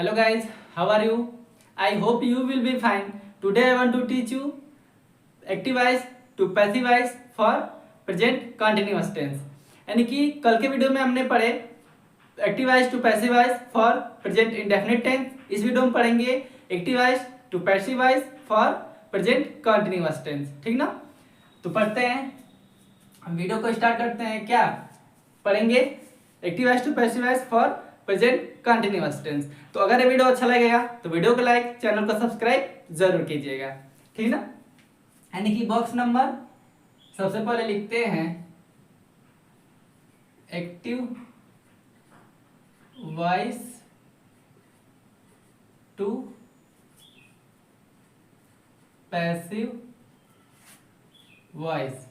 Hello guys, how are you? I hope you will be fine. Today I want to teach you active voice to passive voice for present continuous tense. यानी कि कल के video में हमने पढ़े active voice to passive voice for present indefinite tense. इस video में पढ़ेंगे active voice to passive voice for present continuous tense. ठीक ना, तो पढ़ते हैं, हम वीडियो को स्टार्ट करते हैं। क्या पढ़ेंगे? Active voice to passive voice for present continuous tense. तो अगर ये वीडियो अच्छा लगेगा तो वीडियो को लाइक, चैनल को सब्सक्राइब जरूर कीजिएगा। ठीक ना, यानी कि बॉक्स नंबर सबसे पहले लिखते हैं active voice to passive voice.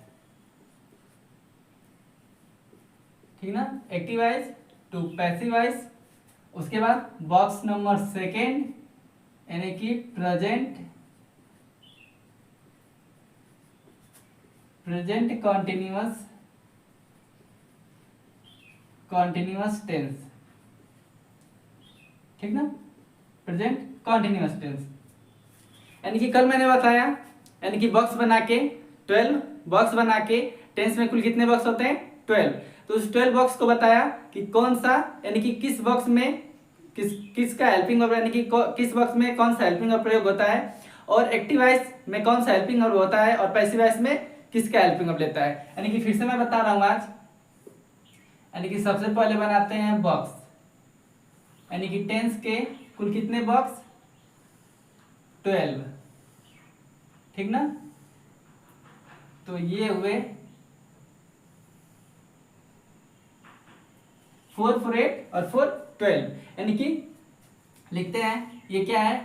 ठीक ना, active voice to passive voice. उसके बाद बॉक्स नंबर सेकेंड यानी कि प्रेजेंट कॉन्टिन्यूअस टेंस। ठीक ना, प्रेजेंट कॉन्टिन्यूअस टेंस यानी कि कल मैंने बताया, यानी कि बॉक्स बना के 12 बॉक्स बना के टेंस में कुल कितने बॉक्स होते हैं? 12। तो उस 12 बॉक्स को बताया कि कौन सा, यानी कि किस बॉक्स में किसका हेल्पिंग वर्ब, यानी कि किस बॉक्स में कौन सा हेल्पिंग वर्ब प्रयोग होता है, और एक्टिव वॉइस में कौन सा हेल्पिंग वर्ब होता है, और पैसिव वॉइस में किसका हेल्पिंग वर्ब लेता है। यानी कि फिर से मैं बता रहा हूं आज, यानी कि सबसे पहले बनाते हैं बॉक्स, यानी कि टेंस के कुल कितने बॉक्स? 12। ठीक ना, तो ये हुए 4 4 8 और 4 12। यानी कि लिखते हैं, ये क्या है?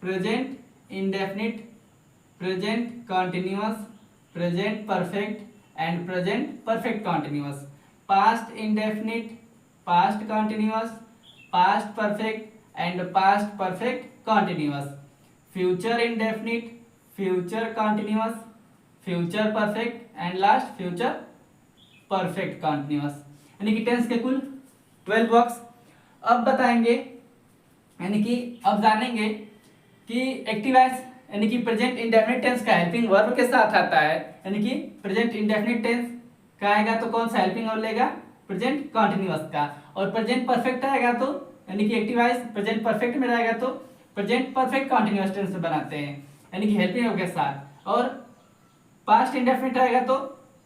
Present indefinite, present continuous, present perfect and present perfect continuous. Past indefinite, past continuous, past perfect and past perfect continuous. Future indefinite, future continuous, future perfect and last future perfect continuous. यानी कि tense के कुल 12 box. अब बताएंगे, यानी कि अब जानेंगे कि एक्टिव वॉइस यानी कि प्रेजेंट इंडेफिनिट टेंस का हेल्पिंग वर्ब के साथ आता है। यानी कि प्रेजेंट इंडेफिनिट टेंस का आएगा तो कौन सा हेल्पिंग वर्ब लेगा? प्रेजेंट कॉन्टिन्यूअस का। और प्रेजेंट परफेक्ट आएगा तो, यानी कि एक्टिव वॉइस प्रेजेंट परफेक्ट में रहेगा तो प्रेजेंट परफेक्ट कॉन्टिन्यूअस टेंस बनाते हैं, यानी कि हेल्पिंग वर्ब के साथ। और पास्ट इंडेफिनिट रहेगा तो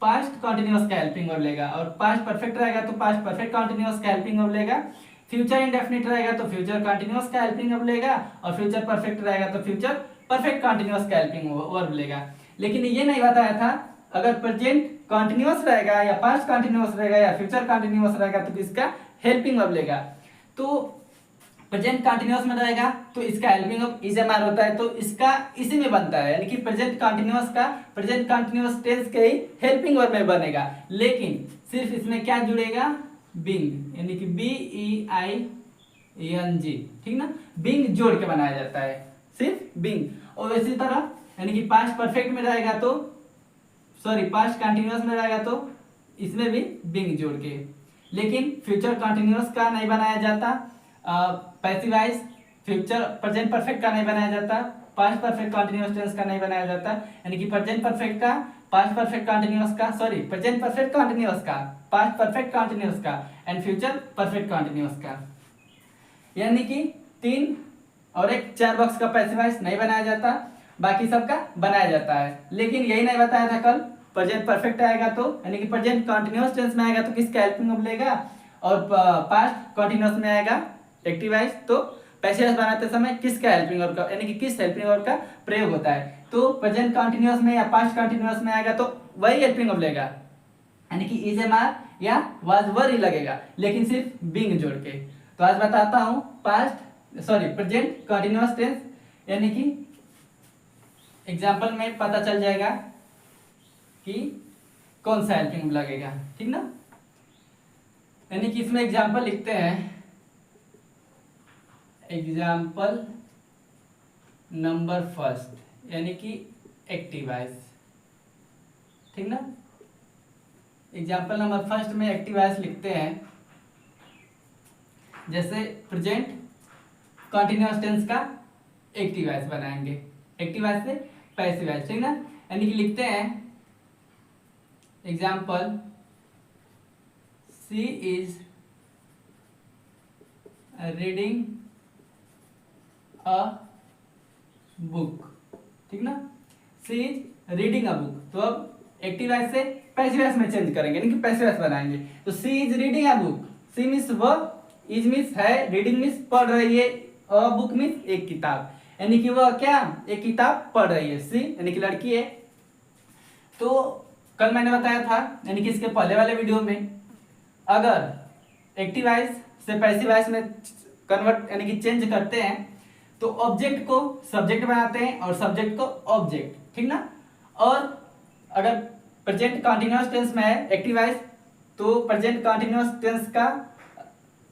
पास्ट कॉन्टिन्यूअस का हेल्पिंग वर्ब लेगा, और पास्ट परफेक्ट रहेगा तो पास्ट परफेक्ट कॉन्टिन्यूअस का हेल्पिंग वर्ब लेगा। फ्यूचर इंडेफिनिट रहेगा तो फ्यूचर कॉन्टिन्यूअस का हेल्पिंग वर्ब लेगा, और फ्यूचर परफेक्ट रहेगा तो फ्यूचर परफेक्ट कॉन्टिन्यूअस का हेल्पिंग वर्ब लेगा। लेकिन ये नहीं बताया था अगर प्रेजेंट कॉन्टिन्यूअस रहेगा या पास्ट कॉन्टिन्यूअस रहेगा या फ्यूचर कॉन्टिन्यूअस रहेगा तो किसका हेल्पिंग वर्ब लेगा। तो प्रेजेंट कंटिन्यूअस में रहेगा तो इसका helping verb is am are होता है, तो इसका इसी में बनता है, यानी कि प्रेजेंट कंटिन्यूअस का प्रेजेंट कंटिन्यूअस टेंस के ही हेल्पिंग वर्ब में बनेगा। लेकिन सिर्फ इसमें क्या जुड़ेगा? बिंग, यानी कि BEING। ठीक ना, बिंग जोड़ के बनाया जाता है, सिर्फ बिंग। और इसी तरह यानी कि पास्ट परफेक्ट में रहेगा तो, सॉरी पास्ट कंटिन्यूअस में रहेगा तो इसमें भी बिंग जोड़ के। लेकिन फ्यूचर कंटिन्यूअस का नहीं बनाया जाता, passive voice future present perfect का नहीं बनाया जाता, पास्ट परफेक्ट कंटिन्यूअस टेंस का नहीं बनाया जाता। यानी कि प्रेजेंट परफेक्ट का, पास्ट परफेक्ट कंटिन्यूअस का, सॉरी प्रेजेंट परफेक्ट कंटिन्यूअस का, पास्ट परफेक्ट कंटिन्यूअस का एंड फ्यूचर परफेक्ट कंटिन्यूअस का। यानी कि 3 और 1 4 बॉक्स का पैसिव वॉइस नहीं बनाया जाता, बाकी सबका बनाया जाता है। लेकिन यही नहीं बताया था कल, प्रेजेंट परफेक्ट आएगा तो, यानी कि प्रेजेंट कंटिन्यूअस टेंस में आएगा तो किसका हेल्पिंग वर्ब लेगा, और पास्ट कंटिन्यूअस में आएगा एक्टिव वॉइस तो पैसिव वॉइस बनाते समय किसका हेल्पिंग वर्ब का, यानी कि किस हेल्पिंग वर्ब का प्रयोग होता है। तो प्रेजेंट कंटिन्यूअस में या पास्ट कंटिन्यूअस में आएगा तो वही हेल्पिंग वर्ब लेगा, यानी कि इज एम आर या वाज वर ही लगेगा, लेकिन सिर्फ बिंग जोड़ के। तो आज बताता हूं प्रेजेंट कंटिन्यूअस टेंस, यानी कि एग्जाम्पल में पता चल जाएगा कि कौन सा हेल्पिंग वर्ब लगेगा। ठीक ना, यानी कि इसमें एग्जाम्पल लिखते हैं, एग्जाम्पल नंबर फर्स्ट यानी कि एक्टिव वॉइस। ठीक ना, एग्जाम्पल नंबर फर्स्ट में एक्टिव वॉइस लिखते हैं, जैसे प्रेजेंट कंटिन्यूअस टेंस का एक्टिव वॉइस बनाएंगे, एक्टिव वॉइस से पैसिव वॉइस, ठीक ना। यानी कि लिखते हैं example, she is reading a book, ठीक ना। She is reading a book, तो अब एक्टिव वॉइस से पैसिव वॉइस में चेंज करेंगे, यानी कि पैसिव वॉइस बनाएंगे। तो she is reading a book, she means वह, इज मीन्स है, रीडिंग मीन्स पढ़ रही है, अ बुक मीन्स एक किताब, यानी कि वह क्या एक किताब पढ़ रही है। सी यानी कि लड़की है। तो कल मैंने बताया था, यानी कि इसके पहले वाले वीडियो में, अगर एक्टिव वॉइस से पैसिव वॉइस में कन्वर्ट यानी कि चेंज करते हैं तो ऑब्जेक्ट को सब्जेक्ट बनाते हैं और सब्जेक्ट को ऑब्जेक्ट, ठीक ना। और अगर प्रेजेंट कंटीन्यूअस टेंस में है एक्टिव वॉइस, तो प्रेजेंट कंटीन्यूअस टेंस का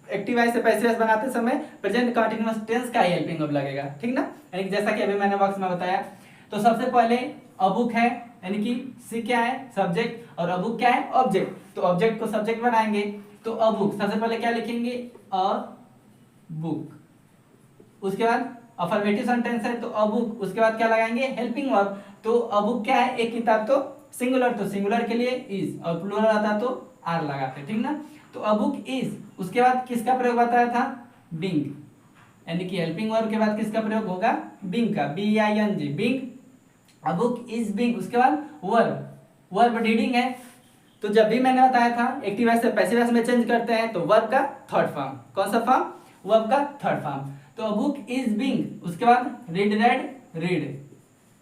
एक्टिव वॉइस से पैसिव वॉइस बनाते समय प्रेजेंट कंटीन्यूअस टेंस का ही हेल्पिंग वर्ब लगेगा, ठीक ना। यानी कि जैसा कि अभी मैंने बॉक्स में बताया, तो सबसे पहले अ बुक है, यानी कि सी क्या है सब्जेक्ट और अ बुक क्या है ऑब्जेक्ट, तो ऑब्जेक्ट को सब्जेक्ट बनाएंगे। तो अ बुक सबसे पहले क्या लिखेंगे, अ बुक, उसके बाद अफर्मेटिव सेंटेंस है तो अ बुक, उसके बाद क्या लगाएंगे हेल्पिंग वर्ब। तो अ बुक क्या है एक किताब, तो सिंगुलर, तो सिंगुलर के लिए इज, और प्लूरल आता तो आर लगाते, ठीक ना। तो अ बुक इज, उसके बाद किसका प्रयोग बताया था, बिंग, यानी कि हेल्पिंग वर्ब के बाद किसका प्रयोग होगा, बिंग का, BING, being, a book is being. उसके बाद वर्ब, वर्ब रीडिंग है। तो जब भी मैंने बताया था एक्टिव वॉइस से पैसिव वॉइस में चेंज करते हैं तो वर्ब का थर्ड फॉर्म, कौन सा फॉर्म, वर्ब का थर्ड फॉर्म। तो अ बुक इज बिंग, उसके बाद रीड, रेड, रीड,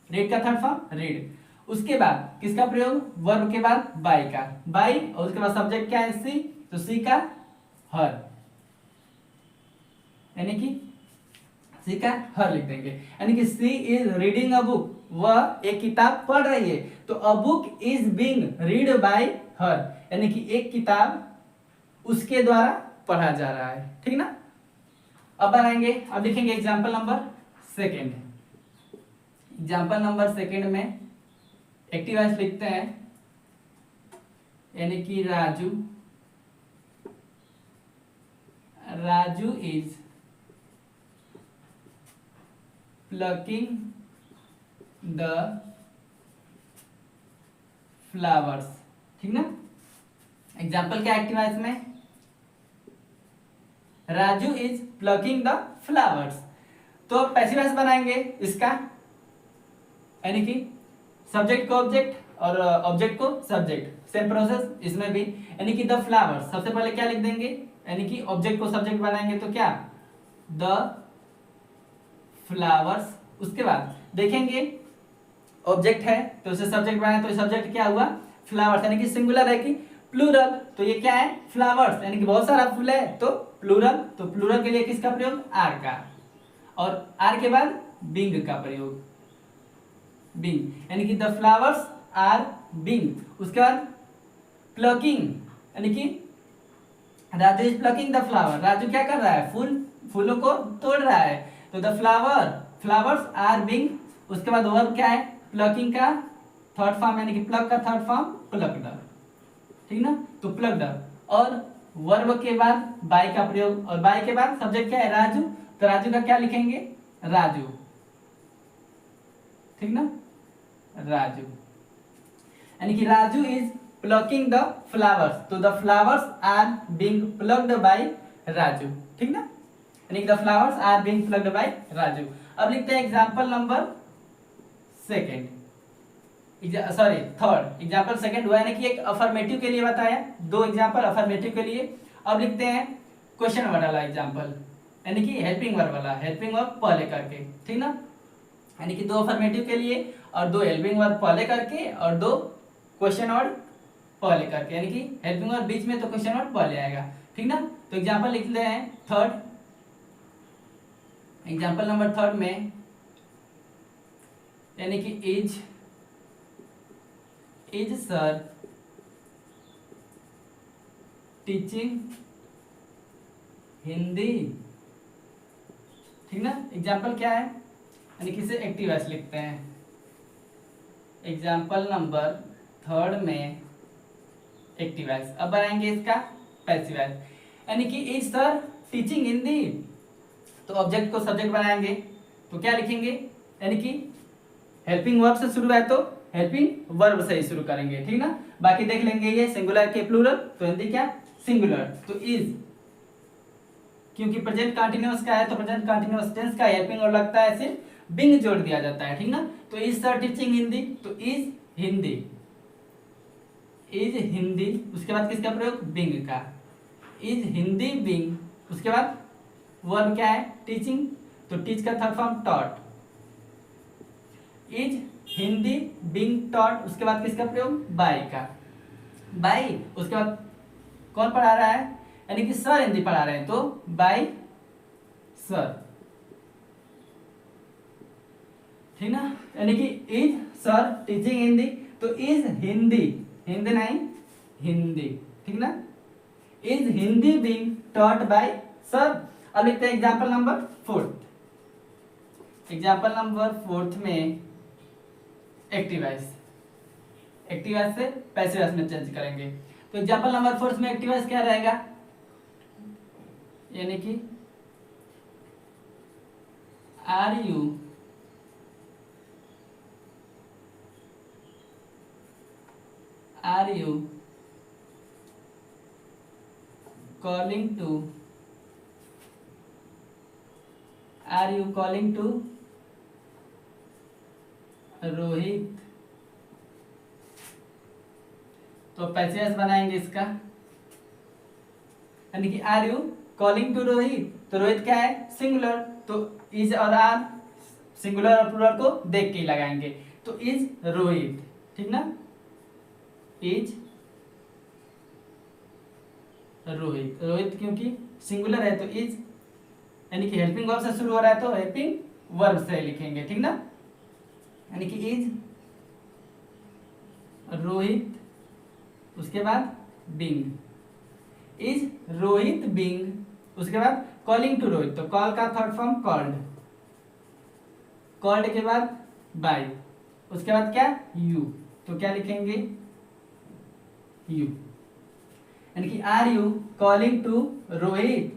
रीड का थर्ड फॉर्म रीड। उसके बाद किसका प्रयोग, वर्ब के बाद बाय का, बाय, और उसके बाद सब्जेक्ट क्या है सी, तो सी का हर, यानी कि सी का हर लिख देंगे, यानी कि सी इज रीडिंग अ बुक, वह एक किताब पढ़ रही है। तो अ book is being read by हर, यानी कि एक किताब उसके द्वारा पढ़ा जा रहा है, ठीक ना। अब बनाएंगे, अब लिखेंगे example number second. Example number second में एक्टिव वॉइस लिखते हैं, यानी कि Raju, Raju is plucking the flowers, ठीक ना। एग्जाम्पल क्या एक्टिव वॉइस में, Raju is plucking the flowers. तो पैसिव वॉइस बनाएंगे इसका, यानी कि सब्जेक्ट को ऑब्जेक्ट और ऑब्जेक्ट को सब्जेक्ट, सेम प्रोसेस इसमें भी, यानी कि द फ्लावर्स सबसे पहले क्या लिख देंगे, यानी कि ऑब्जेक्ट को सब्जेक्ट बनाएंगे तो क्या, द फ्लावर्स। उसके बाद देखेंगे ऑब्जेक्ट है तो उसे सब्जेक्ट बनाए, तो सब्जेक्ट क्या हुआ फ्लावर्स, यानी कि सिंगुलर है कि प्लूरल, तो ये क्या है फ्लावर्स, यानी कि बहुत सारा फूल है तो प्लूरल, तो प्लूरल के लिए किसका प्रयोग, आर का, और आर के बाद बिंग का प्रयोग, बिंग, यानी कि द फ्लावर्स आर बिंग। उसके बाद प्लकिंग, यानी कि Raju is plucking the flower, Raju क्या कर रहा है फूलों को तोड़ रहा है। तो द फ्लावर्स आर बिंग, उसके बाद वर्ब क्या है प्लकिंग का थर्ड फॉर्म, यानी कि प्लक का थर्ड फॉर्म प्लक्ड, ठीक ना। तो प्लक्ड, और वर्ब के बाद बाय का प्रयोग, और बाय के बाद सब्जेक्ट क्या है राजू, तो राजू का क्या लिखेंगे राजू, ठीक ना, राजू, यानी कि Raju is plucking the flowers, तो the flowers are being plucked by Raju, ठीक ना, यानी कि the flowers are being plucked by Raju. अब लिखते हैं example number second, sorry third, example second हुआ, यानी कि एक अफर्मेटिव के लिए बताया, दो एग्जांपल अफर्मेटिव के लिए। अब लिखते हैं क्वेश्चन वर्ड वाला एग्जांपल, यानी कि हेल्पिंग वर्ब वाला, हेल्पिंग वर्ब पहले करके, ठीक ना, यानी कि दो अफर्मेटिव के लिए और दो हेल्पिंग वर्ब पहले करके और दो क्वेश्चन वर्ड पहले करके, यानी कि हेल्पिंग वर्ब बीच में तो क्वेश्चन वर्ड पहले आएगा, ठीक ना। तो एग्जांपल लिख ले हैं थर्ड, एग्जांपल नंबर थर्ड में, यानी कि इज सर टीचिंग हिंदी, ठीक ना। एग्जांपल क्या है, यानी कि इसे एक्टिव वॉइस लिखते हैं। एग्जांपल नंबर थर्ड में एक्टिव वॉइस। अब बनाएंगे इसका पैसिव वॉइस, यानी कि इज सर टीचिंग हिंदी, तो ऑब्जेक्ट को सब्जेक्ट बनाएंगे तो क्या लिखेंगे, यानी कि हेल्पिंग वर्ब से शुरू है तो हेल्पिंग वर्ब से ही शुरू करेंगे, ठीक ना। बाकी देख लेंगे ये सिंगुलर के प्लूरल, तो हिंदी क्या सिंगुलर, तो इज, क्योंकि प्रेजेंट कंटीन्यूअस का है तो प्रेजेंट कंटीन्यूअस टेंस का हेल्पिंग और लगता है सिर्फ बिंग जोड़ दिया जाता है, ठीक ना। तो इज सर टीचिंग हिंदी, तो इज हिंदी, इज हिंदी, उसके बाद किसका प्रयोग बिंग का, इज हिंदी बिंग, उसके बाद वर्ब क्या है टीचिंग, तो टीच का third form taught, is Hindi being taught, उसके बाद किसका प्रयोग बाय का, बाय, उसके बाद कौन पढ़ा रहा है, यानी कि सर हिंदी पढ़ा रहे हैं तो बाय सर, ठीक ना। यानी कि इज सर टीचिंग हिंदी, तो इज हिंदी, हिंदी नहीं हिंदी, ठीक ना, is Hindi being taught by sir. अब लिखते हैं एग्जाम्पल नंबर 4, एग्जाम्पल नंबर 4 में एक्टिव वॉइस, एक्टिव वॉइस से पैसिव वॉइस में चेंज करेंगे। तो एग्जाम्पल नंबर 4 में एक्टिव वॉइस क्या रहेगा, यानी कि are you calling to, are you calling to Rohit, तो पैसिव बनाएंगे इसका, यानी कि are you calling to Rohit, तो रोहित क्या है सिंगुलर, तो इज और आर सिंगुलर और प्लूरल को देख के ही लगाएंगे, तो इज रोहित, ठीक ना, इज रोहित, रोहित क्योंकि सिंगुलर है तो इज, यानी कि हेल्पिंग वर्ब से शुरू हो रहा है तो हेल्पिंग वर्ब से लिखेंगे, ठीक ना, यानी कि इज रोहित, उसके बाद बिंग, इज रोहित बिंग, उसके बाद कॉलिंग टू रोहित, तो कॉल का थर्ड फॉर्म कॉल्ड, कॉल्ड के बाद बाय, उसके बाद क्या यू, तो क्या लिखेंगे यू, यानी कि are you calling to Rohit,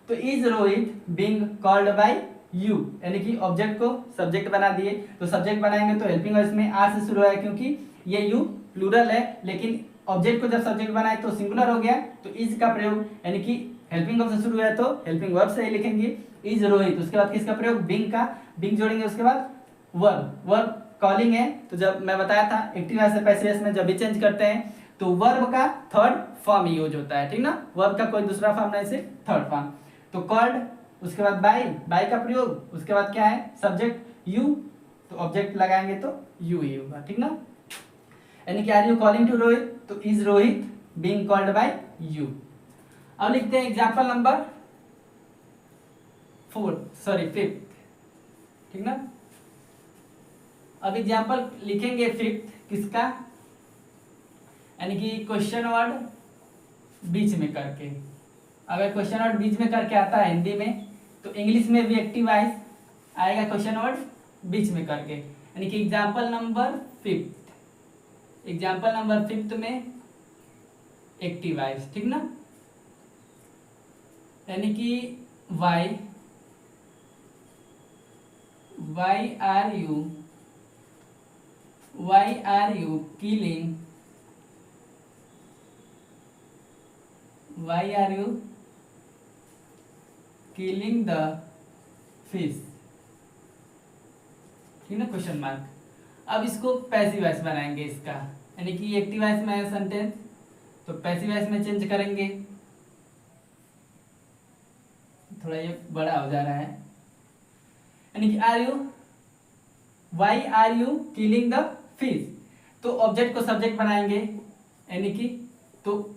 तो is Rohit being called by you, यानी कि ऑब्जेक्ट को सब्जेक्ट बना दिए, तो सब्जेक्ट बनाएंगे तो हेल्पिंग वर्ब में आर से शुरू है क्योंकि ये यू प्लूरल है, लेकिन ऑब्जेक्ट को जब सब्जेक्ट बनाए तो सिंगुलर हो गया, तो इज का प्रयोग, यानी कि हेल्पिंग वर्ब से शुरू है तो हेल्पिंग वर्ब से ही लिखेंगे इज रोहित, उसके बाद किसका प्रयोग बिंग का, बिंग जोड़ेंगे, उसके बाद वर्ब, वर्ब कॉलिंग है, तो जब मैं बताया था एक्टिव वॉइस से पैसिव वॉइस में जब भी चेंज करते हैं तो वर्ब का थर्ड फॉर्म यूज होता है, ठीक ना, वर्ब का कोई दूसरा फॉर्म नहीं, सिर्फ थर्ड फॉर्म, तो कॉल्ड, उसके बाद बाय, बाय का प्रयोग, उसके बाद क्या है सब्जेक्ट यू, तो ऑब्जेक्ट लगाएंगे तो यू ही होगा, ठीक ना, यानी कि are you calling to Rohit, तो is Rohit being called by you. अब लिखते हैं एग्जांपल नंबर 5, ठीक ना। अब एग्जांपल लिखेंगे 5 किसका, यानी कि क्वेश्चन वर्ड बीच में करके, अगर क्वेश्चन वर्ड बीच में करके आता है हिंदी में तो इंग्लिश में भी एक्टिव वॉइस आएगा क्वेश्चन वर्ड बीच में करके, यानी कि एग्जांपल नंबर 5, एग्जांपल नंबर 5 में एक्टिव वॉइस, ठीक ना, यानी कि why are you killing, why are you killing the fish, ठीक ना, क्वेश्चन मार्क। अब इसको पैसिव वॉइस बनाएंगे इसका, यानी कि एक्टिव वॉइस में है सेंटेंस तो पैसिव वॉइस में चेंज करेंगे, थोड़ा ये बड़ा हो जा रहा है, यानी कि why are you killing the fish, तो ऑब्जेक्ट को सब्जेक्ट बनाएंगे, यानी कि तो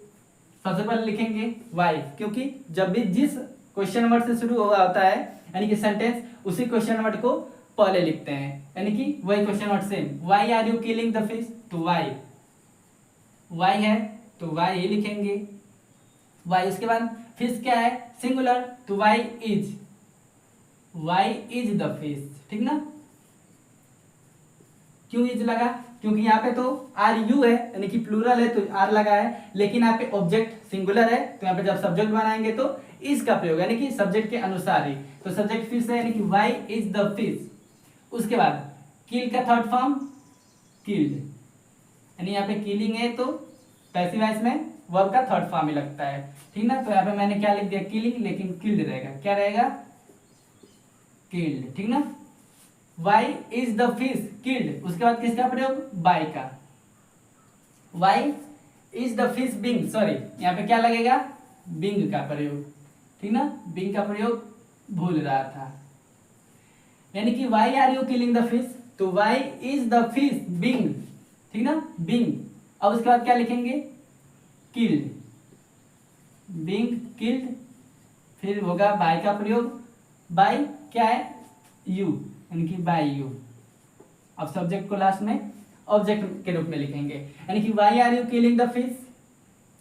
सबसे पहले लिखेंगे वाई, क्योंकि जब भी जिस क्वेश्चन वर्ड से शुरू हुआ होता है यानी कि सेंटेंस, उसी क्वेश्चन वर्ड को पहले लिखते हैं, यानी कि वही question word same, why are you killing the fish, तो वाई है तो वाई ही लिखेंगे, वाई, उसके बाद फिश क्या है सिंगुलर, तो वाई इज द फिश, ठीक ना, क्यों इज लगा क्योंकि यहाँ पे तो आर यू है यानी कि प्लूरल है तो आर लगा है, लेकिन यहाँ पे ऑब्जेक्ट सिंगुलर है तो यहाँ पे जब सब्जेक्ट बनाएंगे तो इज का प्रयोग यानी कि सब्जेक्ट के अनुसार ही। तो सब्जेक्ट फिश है यानी कि वाई इज द फिश। उसके बाद किल का थर्ड फॉर्म किल्ड, यानी यहाँ पे किलिंग है तो पैसिव वॉइस में वर्ब का थर्ड फॉर्म ही लगता है, ठीक ना। तो यहाँ पे मैंने क्या लिख दिया किलिंग, लेकिन किल्ड रहेगा, क्या रहेगा किल्ड, ठीक ना। Why is the fish killed, उसके बाद किसका प्रयोग बाय का। Why is the fish being, sorry यहाँ पे क्या लगेगा बिंग का प्रयोग, ठीक ना, बिंग का प्रयोग भूल रहा था। यानी कि why are you killing the fish, तो why is the fish being, ठीक ना बिंग। अब उसके बाद क्या लिखेंगे किल्ड, बिंग किल्ड, फिर होगा बाय का प्रयोग, बाय क्या है यू यानी कि बाय यू। अब सब्जेक्ट को लास्ट में ऑब्जेक्ट के रूप में लिखेंगे, यानी कि why are you killing the fish,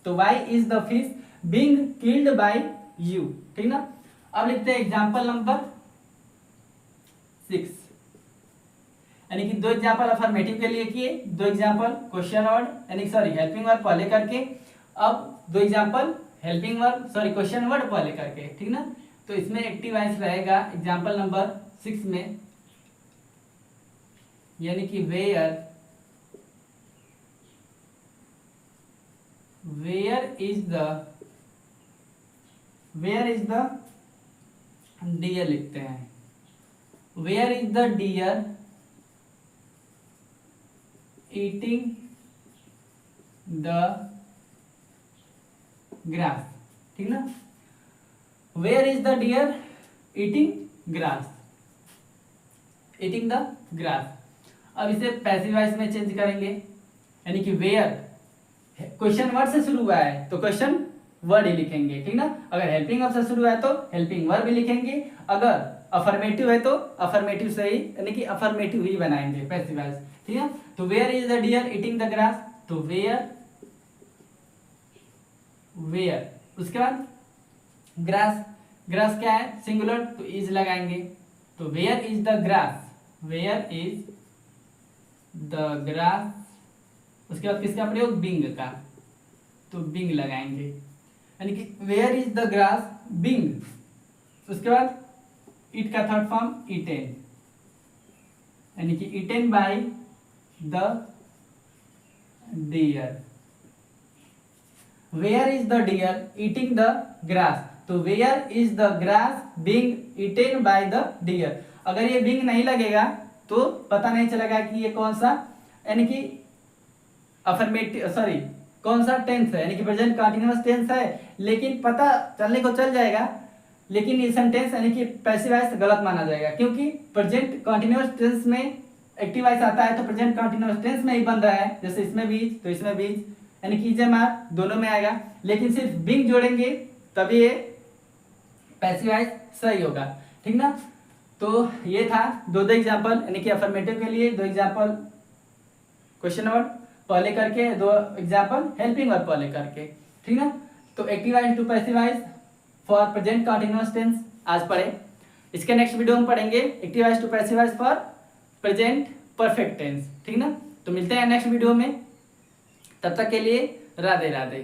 तो why is the fish being killed by you, ठीक ना। अब लिखते हैं एग्जाम्पल नंबर 6, यानी कि 2 एग्जाम्पल अफर्मेटिव के लिए किए, 2 एग्जाम्पल क्वेश्चन वर्ड यानी सॉरी हेल्पिंग वर्ब पहले करके, अब 2 example helping verb sorry question word पहले करके, ठीक ना। तो इसमें एक्टिव वॉइस रहेगा एग्जाम्पल नंबर 6 में, यानी कि वेयर इज द डियर लिखते हैं, where is the deer eating the grass, ठीक ना। Where is the deer eating grass, eating the grass. अब इसे पैसिव वॉइस में चेंज करेंगे, यानी कि वेयर क्वेश्चन वर्ड से शुरू हुआ है तो क्वेश्चन वर्ड ही लिखेंगे, ठीक ना। अगर हेल्पिंग वर्ब से शुरू हुआ है तो हेल्पिंग वर्ब ही लिखेंगे, अगर अफर्मेटिव है तो अफर्मेटिव से ही यानी कि अफर्मेटिव ही बनाएंगे पैसिव वॉइस, ठीक है। तो where is the deer eating the grass, तो वेयर उसके बाद ग्रास, ग्रास क्या है सिंगुलर तो इज लगाएंगे, तो where is the grass, where is the grass. उसके बाद किसका प्रयोग बिंग का, तो बिंग लगाएंगे, यानी कि where is the grass being. उसके बाद इट का थर्ड फॉर्म ईटेन, यानी कि eaten by the deer. Where is the deer eating the grass, तो where is the grass being eaten by the deer. अगर ये बिंग नहीं लगेगा तो पता नहीं चलेगा कि ये कौन सा यानी कि अफर्मेटिव सॉरी कौन सा टेंस है, यानी कि प्रेजेंट कंटीन्यूअस टेंस है, लेकिन पता चलने को चल जाएगा, लेकिन ये सेंटेंस यानी कि पैसिव वॉइस गलत माना जाएगा, क्योंकि प्रेजेंट कंटीन्यूअस टेंस में एक्टिव वॉइस आता है तो प्रेजेंट कंटीन्यूअस टेंस में ही बन रहा है, जैसे इसमें बीज तो इसमें बीज, यानी कि इजेमार दोनों में आएगा, लेकिन सिर्फ बिंग जोड़ेंगे तभी ये पैसिव वॉइस सही होगा, ठीक ना। तो ये था 2 एग्जाम्पल, यानी कि अफर्मेटिव के लिए 2 एग्जाम्पल क्वेश्चन वर्ड पहले करके, 2 एग्जाम्पल हेल्पिंग वर्ब पहले करके, ठीक ना। तो active voice to passive voice for present continuous tense आज पढ़े, इसके नेक्स्ट वीडियो में पढ़ेंगे active voice to passive voice for present perfect tense, ठीक ना। तो मिलते हैं नेक्स्ट वीडियो में, तब तक के लिए राधे राधे।